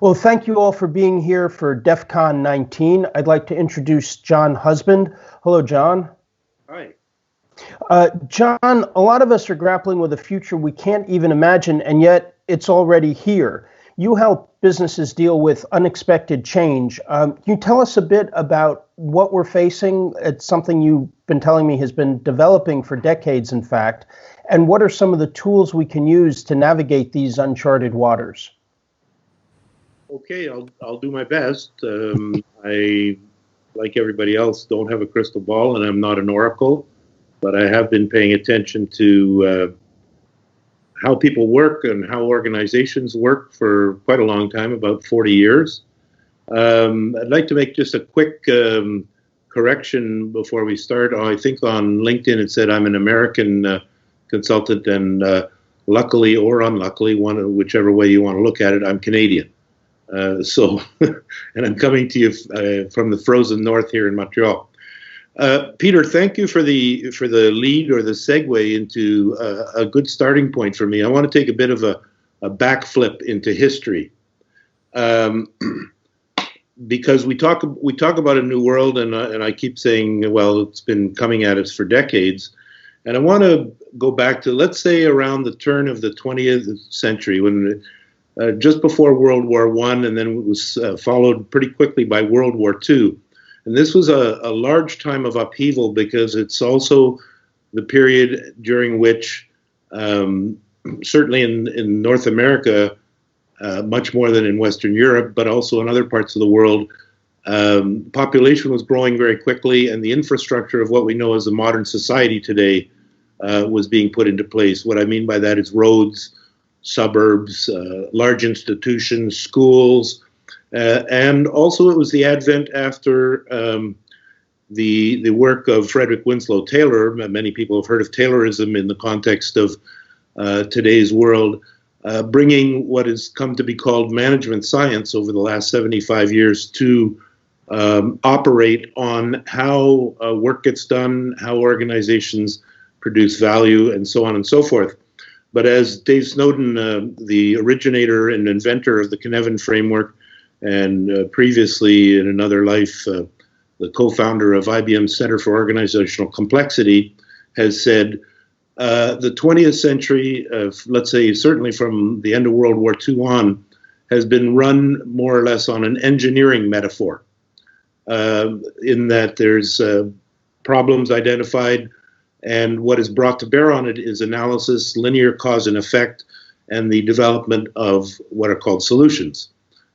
Well, thank you all for being here for DEF CON 19. I'd like to introduce John Husband. Hello, John. Hi. John, a lot of us are grappling with a future we can't even imagine, and yet it's already here. You help businesses deal with unexpected change. Can you tell us a bit about what we're facing? It's something you've been telling me has been developing for decades, in fact. And what are some of the tools we can use to navigate these uncharted waters? Okay, I'll do my best. I, like everybody else, don't have a crystal ball, and I'm not an oracle, but I have been paying attention to how people work and how organizations work for quite a long time, about 40 years. I'd like to make just a quick correction before we start. I think on LinkedIn it said I'm an American consultant, and luckily or unluckily, whichever way you want to look at it, I'm Canadian. And I'm coming to you from the frozen north here in Montreal. Peter, thank you for the lead or the segue into a good starting point for me. I want to take a bit of a backflip into history, because we talk about a new world, and I keep saying, well, it's been coming at us for decades, and I want to go back to, let's say, around the turn of the 20th century, when just before World War I, and then it was followed pretty quickly by World War II. And this was a large time of upheaval, because it's also the period during which, certainly in North America, much more than in Western Europe, but also in other parts of the world, population was growing very quickly, and the infrastructure of what we know as a modern society today was being put into place. What I mean by that is roads, suburbs, large institutions, schools, and also it was the advent after the work of Frederick Winslow Taylor. Many people have heard of Taylorism in the context of today's world, bringing what has come to be called management science over the last 75 years to operate on how work gets done, how organizations produce value, and so on and so forth. But as Dave Snowden, the originator and inventor of the Cynefin framework, and previously in another life, the co-founder of IBM's Center for Organizational Complexity, has said, the 20th century, let's say certainly from the end of World War II on, has been run more or less on an engineering metaphor, in that there's problems identified, and what is brought to bear on it is analysis, linear cause and effect, and the development of what are called solutions,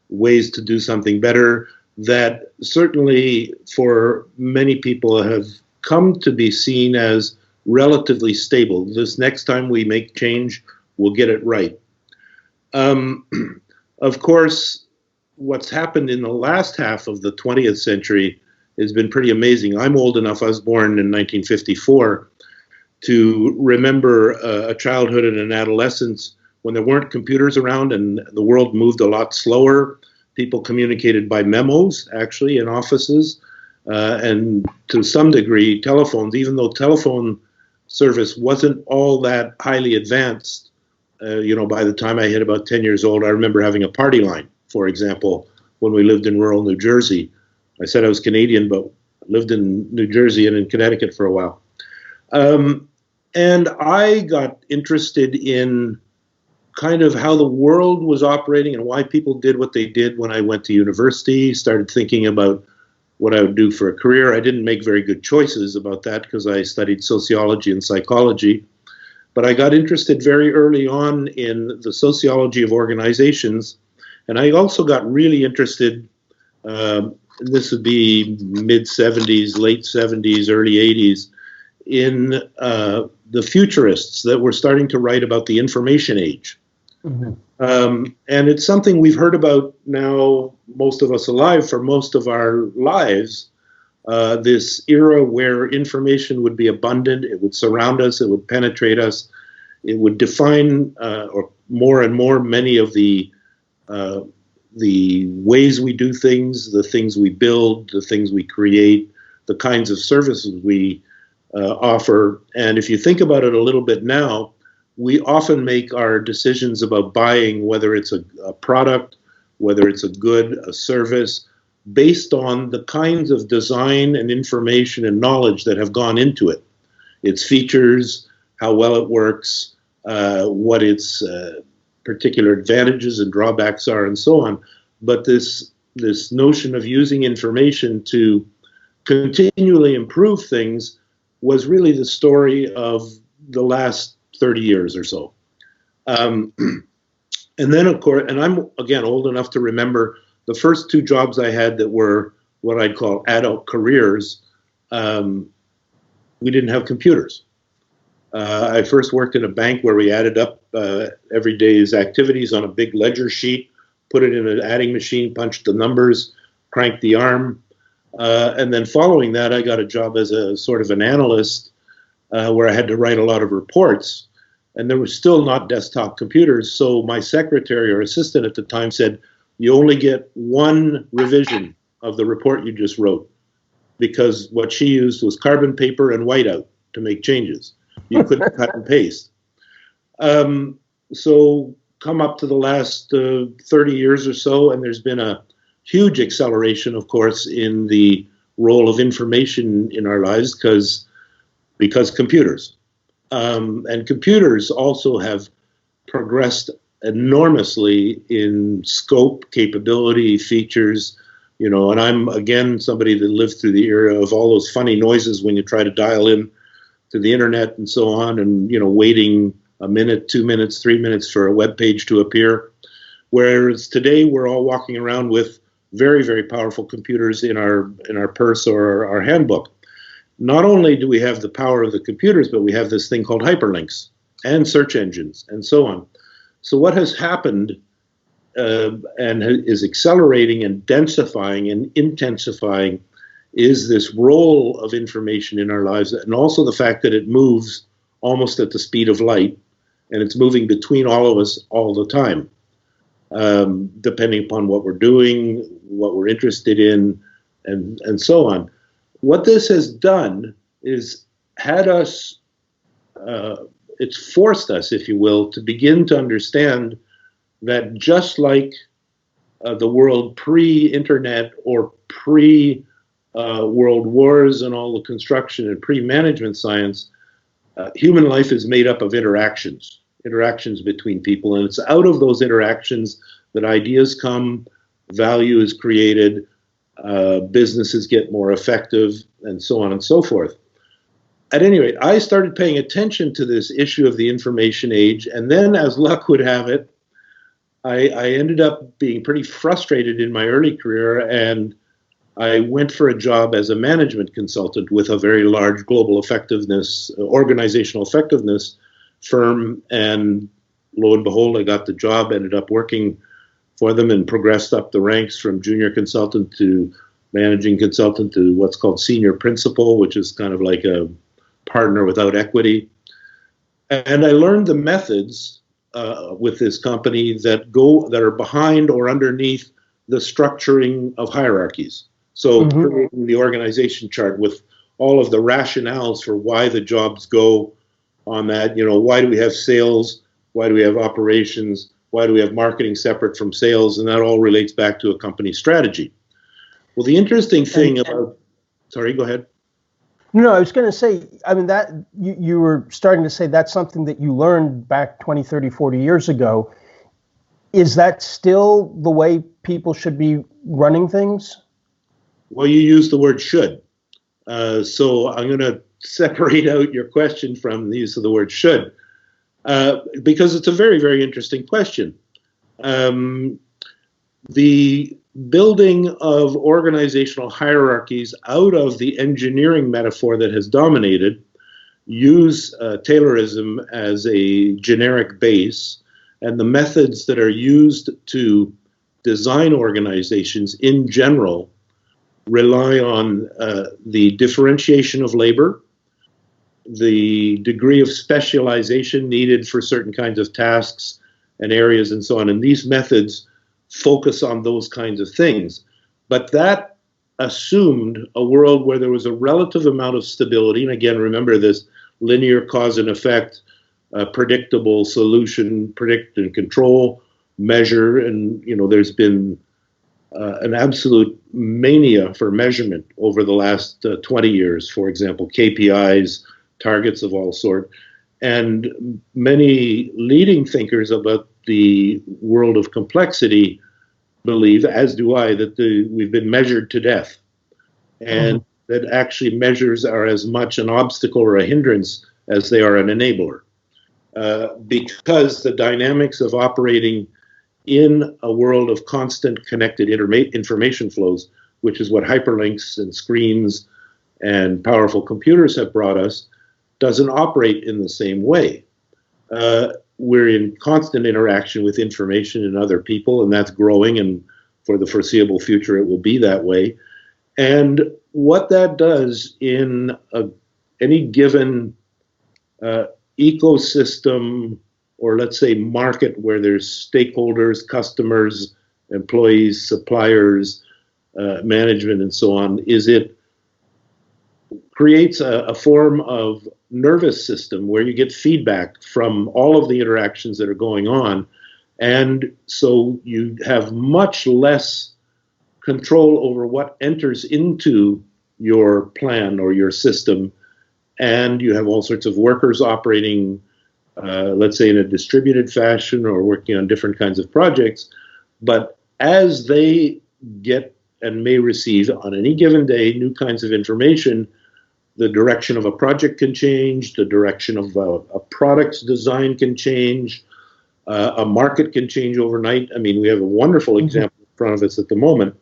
ways to do something better that certainly for many people have come to be seen as relatively stable. This next time we make change, we'll get it right. Of course, what's happened in the last half of the 20th century has been pretty amazing. I'm old enough, I was born in 1954, to remember a childhood and an adolescence when there weren't computers around and the world moved a lot slower. People communicated by memos, actually, in offices, and to some degree, telephones, even though telephone service wasn't all that highly advanced. By the time I hit about 10 years old, I remember having a party line, for example, when we lived in rural New Jersey. I said I was Canadian, but lived in New Jersey and in Connecticut for a while. And I got interested in kind of how the world was operating and why people did what they did when I went to university, started thinking about what I would do for a career. I didn't make very good choices about that because I studied sociology and psychology, but I got interested very early on in the sociology of organizations, and I also got really interested, this would be mid-70s, late 70s, early 80s, in the futurists that were starting to write about the information age. Mm-hmm. And it's something we've heard about now, most of us alive, for most of our lives, this era where information would be abundant, it would surround us, it would penetrate us, it would define or more and more many of the ways we do things, the things we build, the things we create, the kinds of services we offer. And if you think about it a little bit now, we often make our decisions about buying, whether it's a product whether it's a good, a service, based on the kinds of design and information and knowledge that have gone into it. Its features, how well it works, what its particular advantages and drawbacks are, and so on. But this notion of using information to continually improve things was really the story of the last 30 years or so. And then, of course, and I'm, again, old enough to remember the first two jobs I had that were what I'd call adult careers. We didn't have computers. I first worked in a bank where we added up every day's activities on a big ledger sheet, put it in an adding machine, punched the numbers, cranked the arm. And then following that, I got a job as a sort of an analyst where I had to write a lot of reports. And there was still not desktop computers. So my secretary or assistant at the time said, you only get one revision of the report you just wrote, because what she used was carbon paper and whiteout to make changes. You couldn't cut and paste. So come up to the last 30 years or so, and there's been a huge acceleration, of course, in the role of information in our lives because computers. And computers also have progressed enormously in scope, capability, features, you know, and I'm, again, somebody that lived through the era of all those funny noises when you try to dial in to the internet and so on, and, you know, waiting a minute, 2 minutes, 3 minutes for a web page to appear. Whereas today we're all walking around with very, very powerful computers in our purse or our handbook. Not only do we have the power of the computers, but we have this thing called hyperlinks and search engines and so on. So what has happened and is accelerating and densifying and intensifying is this role of information in our lives, and also the fact that it moves almost at the speed of light, and it's moving between all of us all the time, depending upon what we're doing, what we're interested in, and so on. What this has done is had us, it's forced us, if you will, to begin to understand that just like the world pre-internet or pre-world wars and all the construction and pre-management science, human life is made up of interactions between people. And it's out of those interactions that ideas come, value is created, businesses get more effective, and so on and so forth. At any rate, I started paying attention to this issue of the information age, and then, as luck would have it, I ended up being pretty frustrated in my early career, and I went for a job as a management consultant with a very large global effectiveness, organizational effectiveness firm, and lo and behold, I got the job, ended up working for them and progressed up the ranks from junior consultant to managing consultant to what's called senior principal, which is kind of like a partner without equity. And I learned the methods with this company that are behind or underneath the structuring of hierarchies. So creating the organization chart with all of the rationales for why the jobs go on that. You know, why do we have sales? Why do we have operations? Why do we have marketing separate from sales? And that all relates back to a company strategy. Well, the interesting thing about, sorry, go ahead. No, I was going to say, I mean, that you were starting to say that's something that you learned back 20, 30, 40 years ago. Is that still the way people should be running things? Well, you used the word should. So I'm going to separate out your question from the use of the word should, because it's a very, very interesting question. The building of organizational hierarchies out of the engineering metaphor that has dominated use Taylorism as a generic base, and the methods that are used to design organizations in general rely on the differentiation of labor, the degree of specialization needed for certain kinds of tasks and areas and so on. And these methods focus on those kinds of things. But that assumed a world where there was a relative amount of stability. And again, remember this linear cause and effect, predictable solution, predict and control, measure, and there's been an absolute mania for measurement over the last 20 years. For example, KPIs, targets of all sort, and many leading thinkers about the world of complexity believe, as do I, that we've been measured to death, and that actually measures are as much an obstacle or a hindrance as they are an enabler, because the dynamics of operating in a world of constant connected information flows, which is what hyperlinks and screens and powerful computers have brought us, doesn't operate in the same way. We're in constant interaction with information and other people, and that's growing, and for the foreseeable future it will be that way. And what that does in any given ecosystem, or let's say market, where there's stakeholders, customers, employees, suppliers, management, and so on, is it creates a form of nervous system where you get feedback from all of the interactions that are going on. And so you have much less control over what enters into your plan or your system. And you have all sorts of workers operating, let's say, in a distributed fashion or working on different kinds of projects. But as they get and may receive on any given day new kinds of information, the direction of a project can change, the direction of a product's design can change, a market can change overnight. I mean, we have a wonderful example in front of us at the moment.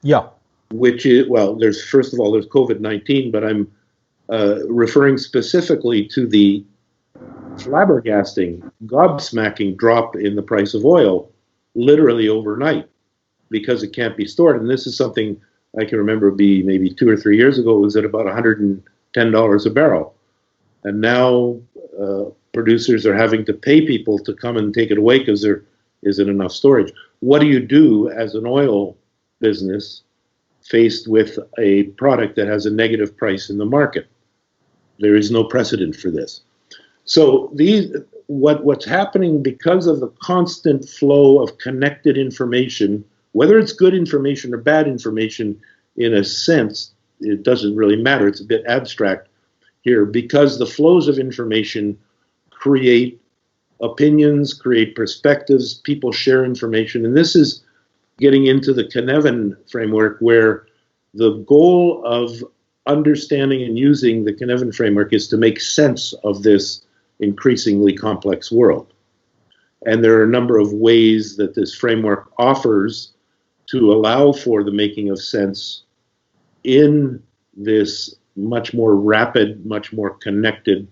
Yeah. Which is, well, there's COVID-19, but I'm referring specifically to the flabbergasting, gobsmacking drop in the price of oil, literally overnight, because it can't be stored. And this is something I can remember maybe 2 or 3 years ago, it was at about $110 a barrel. And now producers are having to pay people to come and take it away because there isn't enough storage. What do you do as an oil business faced with a product that has a negative price in the market? There is no precedent for this. So what's happening because of the constant flow of connected information, whether it's good information or bad information, in a sense, it doesn't really matter. It's a bit abstract here, because the flows of information create opinions, create perspectives, people share information. And this is getting into the Cynefin framework, where the goal of understanding and using the Cynefin framework is to make sense of this increasingly complex world. And there are a number of ways that this framework offers to allow for the making of sense in this much more rapid, much more connected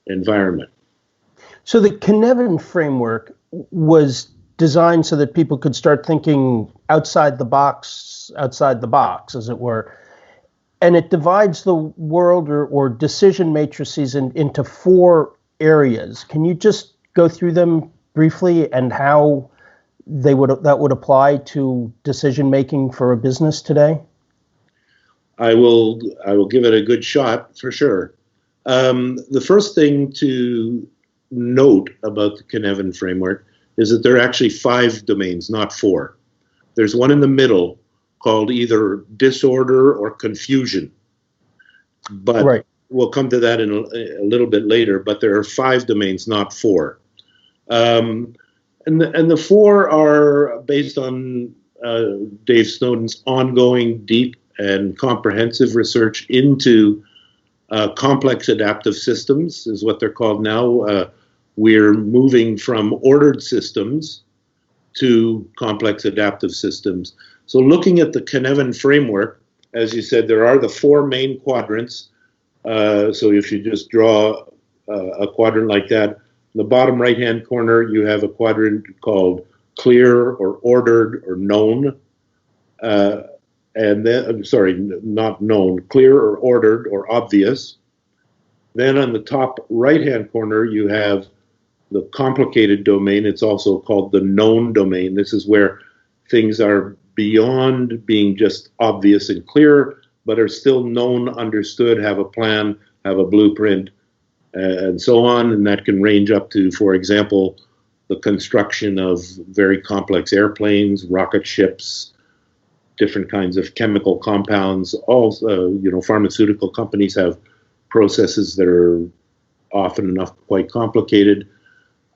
environment. So the Cynefin framework was designed so that people could start thinking outside the box, as it were. And it divides the world or decision matrices into 4 areas. Can you just go through them briefly and how that would apply to decision making for a business today? I will give it a good shot for sure. The first thing to note about the Cynefin framework is that there are actually 5 domains, not 4. There's one in the middle called either disorder or confusion. But right. We'll come to that in a little bit later. But there are 5 domains, not 4. And the 4 are based on Dave Snowden's ongoing, deep, and comprehensive research into complex adaptive systems, is what they're called now. We're moving from ordered systems to complex adaptive systems. So looking at the Cynefin framework, as you said, there are the 4 main quadrants. So if you just draw a quadrant like that, in the bottom right-hand corner, you have a quadrant called clear or ordered or known. And then, not known, clear or ordered or obvious. Then on the top right-hand corner, you have the complicated domain. It's also called the known domain. This is where things are beyond being just obvious and clear, but are still known, understood, have a plan, have a blueprint, and so on. And that can range up to, for example, the construction of very complex airplanes, rocket ships, different kinds of chemical compounds. Also, pharmaceutical companies have processes that are often enough quite complicated.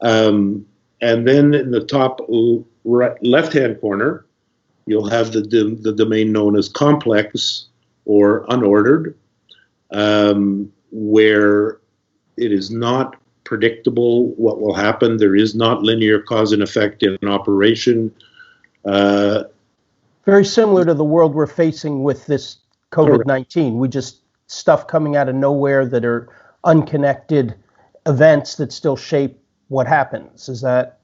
And then in the top left-hand corner, you'll have the domain known as complex or unordered, where it is not predictable what will happen. There is not linear cause and effect in operation. Very similar to the world we're facing with this COVID-19. We just stuff coming out of nowhere that are unconnected events that still shape what happens. Is that?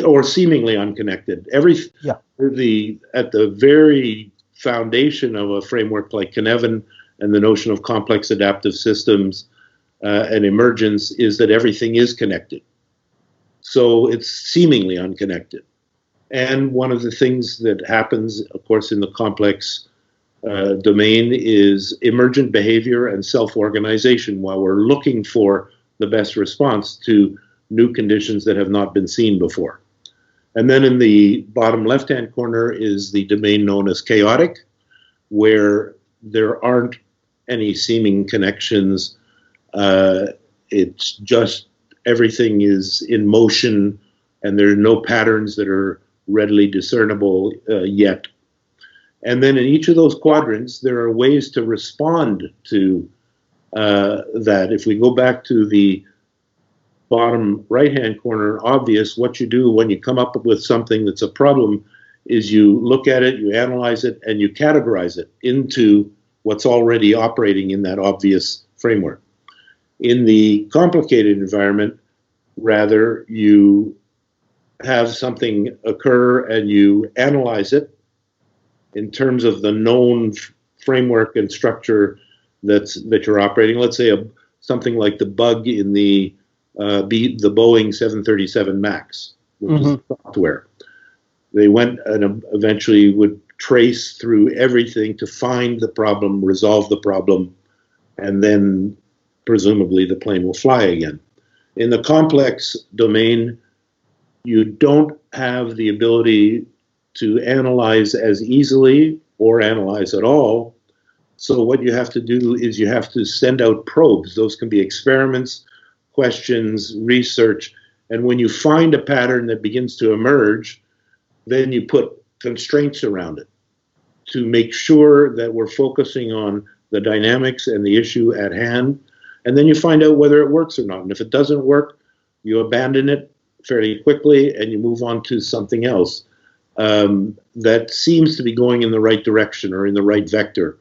Or seemingly unconnected. At the very foundation of a framework like Cynefin and the notion of complex adaptive systems and emergence is that everything is connected. So it's seemingly unconnected. And one of the things that happens, of course, in the complex domain is emergent behavior and self-organization while we're looking for the best response to new conditions that have not been seen before. And then in the bottom left-hand corner is the domain known as chaotic, where there aren't any seeming connections. It's just everything is in motion and there are no patterns that are readily discernible yet. And then in each of those quadrants, there are ways to respond to that. If we go back to the bottom right-hand corner, obvious, what you do when you come up with something that's a problem is you look at it, you analyze it, and you categorize it into what's already operating in that obvious framework. In the complicated environment, rather, you have something occur and you analyze it in terms of the known framework and structure that you're operating. Let's say something like the bug in the Boeing 737 MAX, which is software. They went and eventually would trace through everything to find the problem, resolve the problem, and then presumably the plane will fly again. In the complex domain, you don't have the ability to analyze as easily or analyze at all. So what you have to do is you have to send out probes. Those can be experiments, questions, research. And when you find a pattern that begins to emerge, then you put constraints around it to make sure that we're focusing on the dynamics and the issue at hand. And then you find out whether it works or not. And if it doesn't work, you abandon it fairly quickly and you move on to something else that seems to be going in the right direction or in the right vector.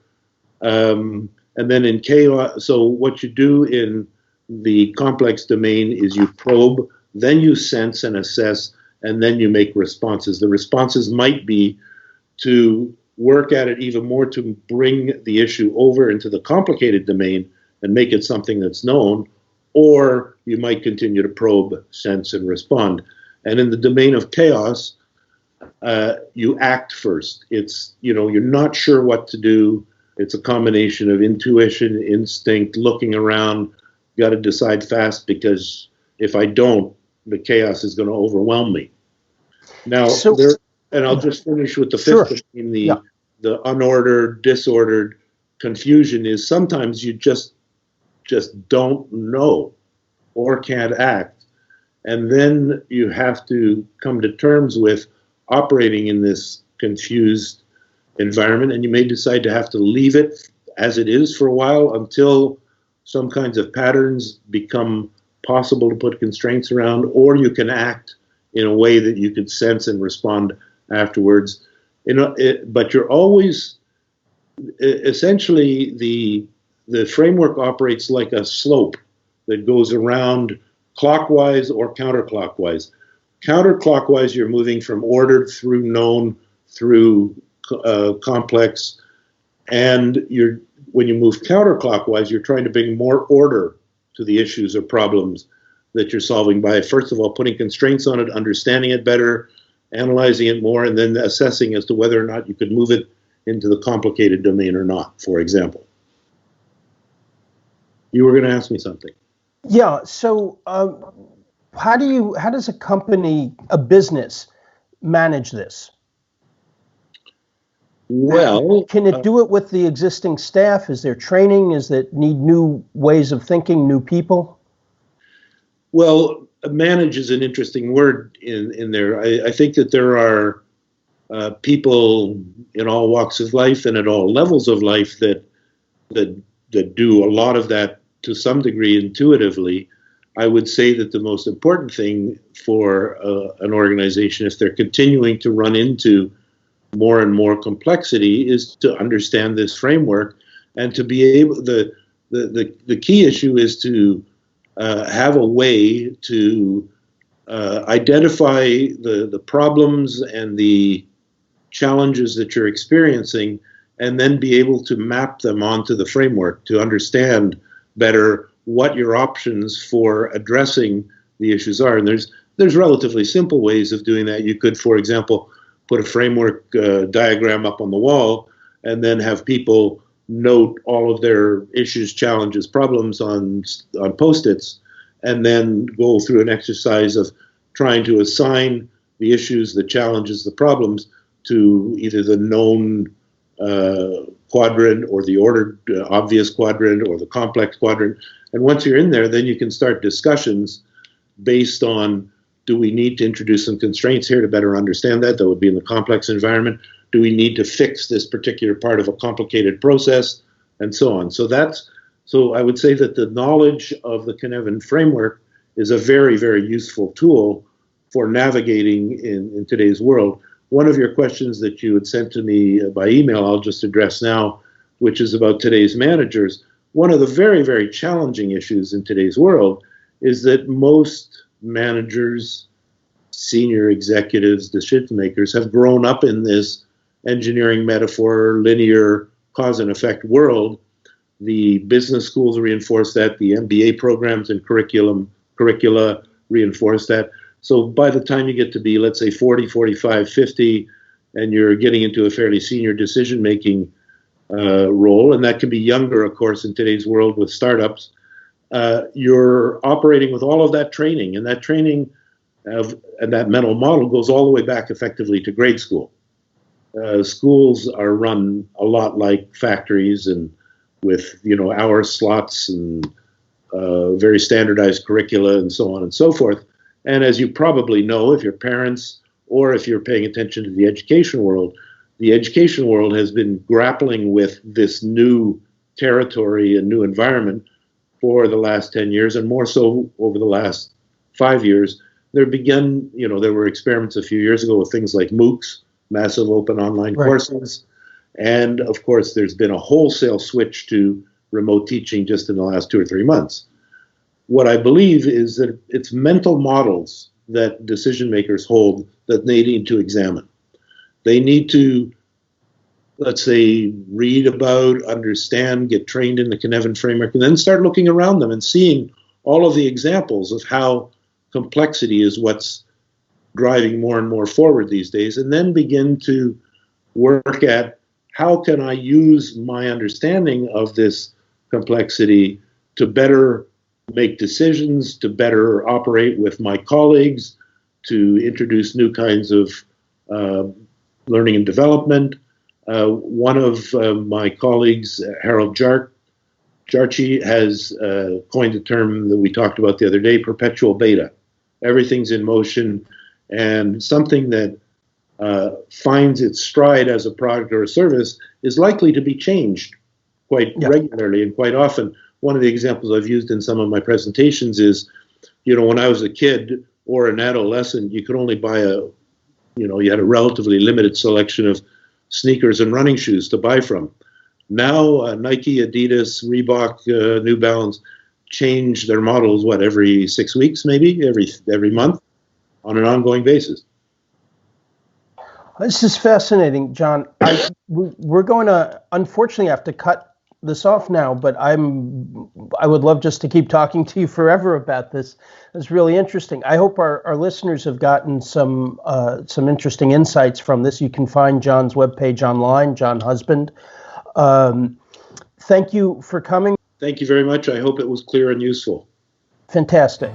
And then in chaos, so what you do in the complex domain is you probe, then you sense and assess, and then you make responses. The responses might be to work at it even more to bring the issue over into the complicated domain and make it something that's known, or you might continue to probe, sense, and respond. And in the domain of chaos, you act first. It's, you're not sure what to do. It's a combination of intuition, instinct, looking around. Got to decide fast because if I don't, the chaos is going to overwhelm me. Now, and I'll just finish with the fifth in the unordered, disordered confusion is sometimes you just don't know or can't act. And then you have to come to terms with operating in this confused environment, and you may decide to have to leave it as it is for a while until some kinds of patterns become possible to put constraints around, or you can act in a way that you could sense and respond afterwards. But you're always, essentially, the framework operates like a slope that goes around clockwise or counterclockwise. Counterclockwise, you're moving from ordered through known through complex, and when you move counterclockwise, you're trying to bring more order to the issues or problems that you're solving by, first of all, putting constraints on it, understanding it better, analyzing it more, and then assessing as to whether or not you could move it into the complicated domain or not, for example. You were going to ask me something. Yeah, so How does a company, a business, manage this? Well, can it do it with the existing staff? Is there training? Is it need new ways of thinking, new people? Well, manage is an interesting word in there. I think that there are people in all walks of life and at all levels of life that do a lot of that to some degree intuitively. I would say that the most important thing for an organization, if they're continuing to run into more and more complexity, is to understand this framework and to be able. The key issue is to have a way to identify the problems and the challenges that you're experiencing, and then be able to map them onto the framework to understand better what your options for addressing the issues are. And there's relatively simple ways of doing that. You could, for example, put a framework diagram up on the wall and then have people note all of their issues, challenges, problems on Post-its, and then go through an exercise of trying to assign the issues, the challenges, the problems to either the known quadrant or the ordered obvious quadrant or the complex quadrant. And once you're in there, then you can start discussions based on, do we need to introduce some constraints here to better understand that? That would be in the complex environment. Do we need to fix this particular part of a complicated process? And so on. So I would say that the knowledge of the Cynefin framework is a very, very useful tool for navigating in today's world. One of your questions that you had sent to me by email, I'll just address now, which is about today's managers. One of the very, very challenging issues in today's world is that most managers, senior executives, decision makers have grown up in this engineering metaphor, linear cause and effect world. The business schools reinforce that. The MBA programs and curricula reinforce that. So by the time you get to be, let's say, 40, 45, 50, and you're getting into a fairly senior decision-making role, and that can be younger, of course, in today's world with startups, you're operating with all of that training, and that training and that mental model goes all the way back effectively to grade school. Schools are run a lot like factories, and with hour slots and very standardized curricula and so on and so forth. And as you probably know, if you're parents or if you're paying attention to the education world has been grappling with this new territory and new environment for the last 10 years, and more so over the last 5 years. There were experiments a few years ago with things like MOOCs, massive open online courses. And of course, there's been a wholesale switch to remote teaching just in the last 2 or 3 months. What I believe is that it's mental models that decision makers hold that they need to examine. They need to, let's say, read about, understand, get trained in the Cynefin framework, and then start looking around them and seeing all of the examples of how complexity is what's driving more and more forward these days, and then begin to work at, how can I use my understanding of this complexity to better make decisions, to better operate with my colleagues, to introduce new kinds of learning and development. One of my colleagues, Harold Jarchi, has coined a term that we talked about the other day, perpetual beta. Everything's in motion, and something that finds its stride as a product or a service is likely to be changed quite regularly and quite often. One of the examples I've used in some of my presentations is, when I was a kid or an adolescent, you could only buy you had a relatively limited selection of sneakers and running shoes to buy from. Now, Nike, Adidas, Reebok, New Balance change their models, every 6 weeks, maybe every month, on an ongoing basis. This is fascinating, John. We're going to unfortunately have to cut this off now, but I would love just to keep talking to you forever about this. It's really interesting. I hope our listeners have gotten some interesting insights from this. You can find John's webpage online, John Husband. Thank you for coming. Thank you very much. I hope it was clear and useful. Fantastic.